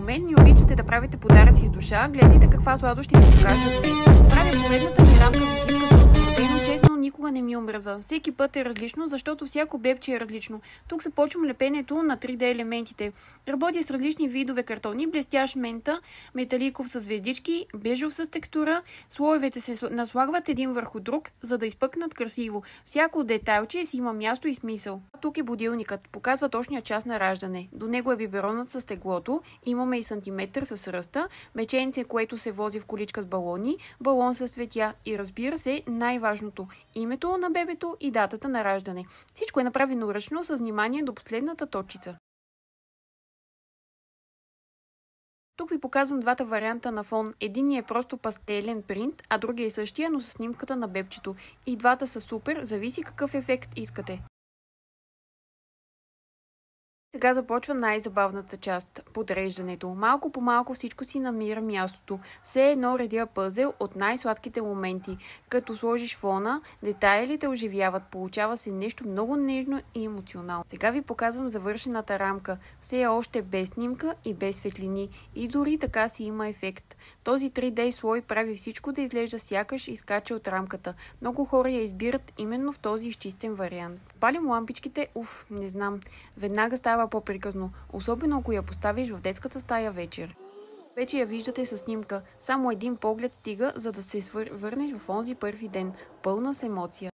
мен и обичате да правите подаръци с душа, гледайте каква сладост ще ви покажа днес. Правя поредната ми рамка за снимка с но честно никога не ми омръзва. Всеки път е различно, защото всяко бебче е различно. Тук започвам лепенето на 3D елементите. Работя с различни видове картони, блестящ мента, металиков с звездички, бежов с текстура. Слоевете се наслагват един върху друг, за да изпъкнат красиво. Всяко детайлче си има място и смисъл. Тук е будилникът. Показва точния час на раждане. До него е биберонът с теглото. Имаме и сантиметър с ръста, меченце, което се вози в количка с балони, балон с цветя и разбира се, най-важното – името на бебето и датата на раждане. Всичко е направено ръчно с внимание до последната точица. Тук ви показвам двата варианта на фон. Единият е просто пастелен принт, а другия е същия, но с снимката на бебчето. И двата са супер, зависи какъв ефект искате. Сега започва най-забавната част – подреждането. Малко по малко всичко си намира мястото. Все едно редя пъзел от най-сладките моменти. Като сложиш фона, детайлите оживяват. Получава се нещо много нежно и емоционално. Сега ви показвам завършената рамка. Все още без снимка и без светлини. И дори така си има ефект. Този 3D слой прави всичко да изглежда сякаш изкача от рамката. Много хора я избират именно в този изчистен вариант. Палим лампичките, не знам. Веднага става по-приказно, особено ако я поставиш в детската стая вечер. Вече я виждате със снимка, само един поглед стига, за да се върнеш в онзи първи ден, пълна с емоция.